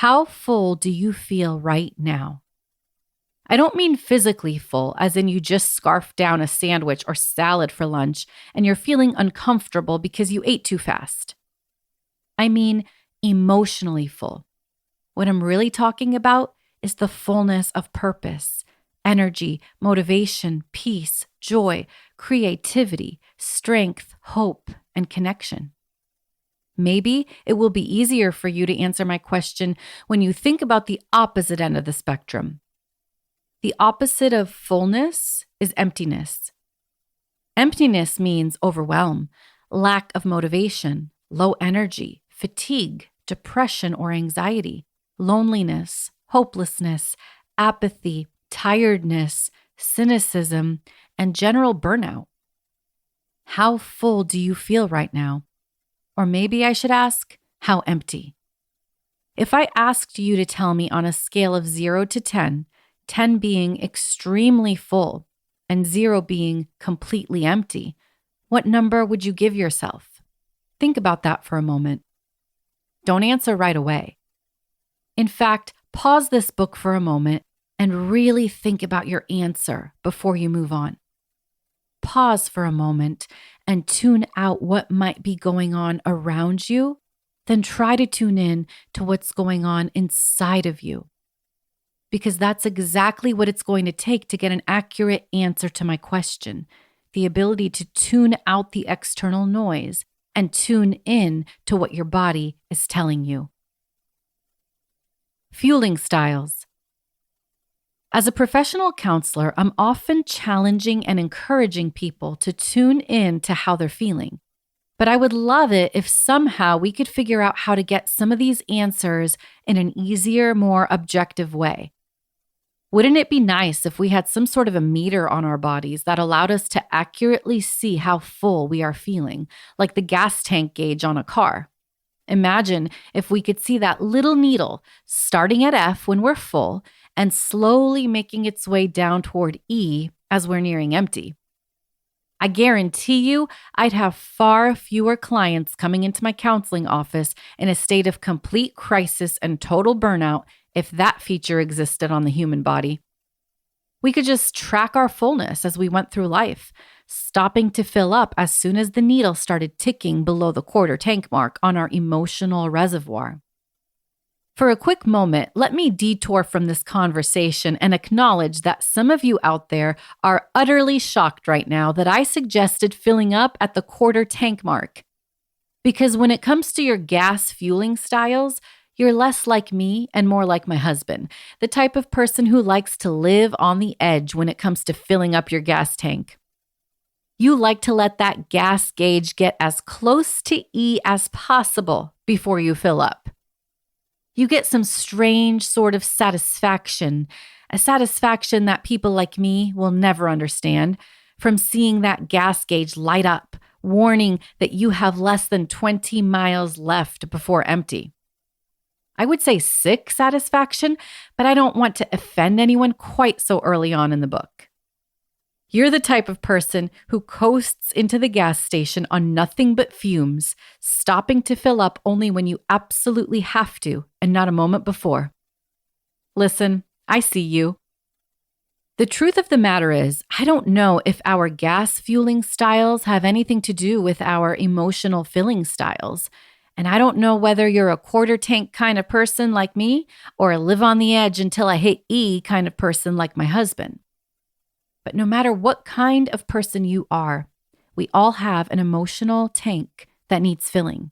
How full do you feel right now? I don't mean physically full, as in you just scarfed down a sandwich or salad for lunch and you're feeling uncomfortable because you ate too fast. I mean emotionally full. What I'm really talking about is the fullness of purpose, energy, motivation, peace, joy, creativity, strength, hope, and connection. Maybe it will be easier for you to answer my question when you think about the opposite end of the spectrum. The opposite of fullness is emptiness. Emptiness means overwhelm, lack of motivation, low energy, fatigue, depression or anxiety, loneliness, hopelessness, apathy, tiredness, cynicism, and general burnout. How full do you feel right now? Or maybe I should ask, how empty? If I asked you to tell me on a scale of 0 to 10, 10 being extremely full and 0 being completely empty, what number would you give yourself? Think about that for a moment. Don't answer right away. In fact, pause this book for a moment and really think about your answer before you move on. Pause for a moment and tune out what might be going on around you, then try to tune in to what's going on inside of you. Because that's exactly what it's going to take to get an accurate answer to my question, the ability to tune out the external noise and tune in to what your body is telling you. Fueling styles. As a professional counselor, I'm often challenging and encouraging people to tune in to how they're feeling. But I would love it if somehow we could figure out how to get some of these answers in an easier, more objective way. Wouldn't it be nice if we had some sort of a meter on our bodies that allowed us to accurately see how full we are feeling, like the gas tank gauge on a car? Imagine if we could see that little needle starting at F when we're full and slowly making its way down toward E as we're nearing empty. I guarantee you I'd have far fewer clients coming into my counseling office in a state of complete crisis and total burnout if that feature existed on the human body. We could just track our fullness as we went through life, stopping to fill up as soon as the needle started ticking below the quarter tank mark on our emotional reservoir. For a quick moment, let me detour from this conversation and acknowledge that some of you out there are utterly shocked right now that I suggested filling up at the quarter tank mark. Because when it comes to your gas fueling styles, you're less like me and more like my husband, the type of person who likes to live on the edge when it comes to filling up your gas tank. You like to let that gas gauge get as close to E as possible before you fill up. You get some strange sort of satisfaction, a satisfaction that people like me will never understand, from seeing that gas gauge light up, warning that you have less than 20 miles left before empty. I would say sick satisfaction, but I don't want to offend anyone quite so early on in the book. You're the type of person who coasts into the gas station on nothing but fumes, stopping to fill up only when you absolutely have to and not a moment before. Listen, I see you. The truth of the matter is, I don't know if our gas fueling styles have anything to do with our emotional filling styles. And I don't know whether you're a quarter tank kind of person like me or a live on the edge until I hit E kind of person like my husband. But no matter what kind of person you are, we all have an emotional tank that needs filling.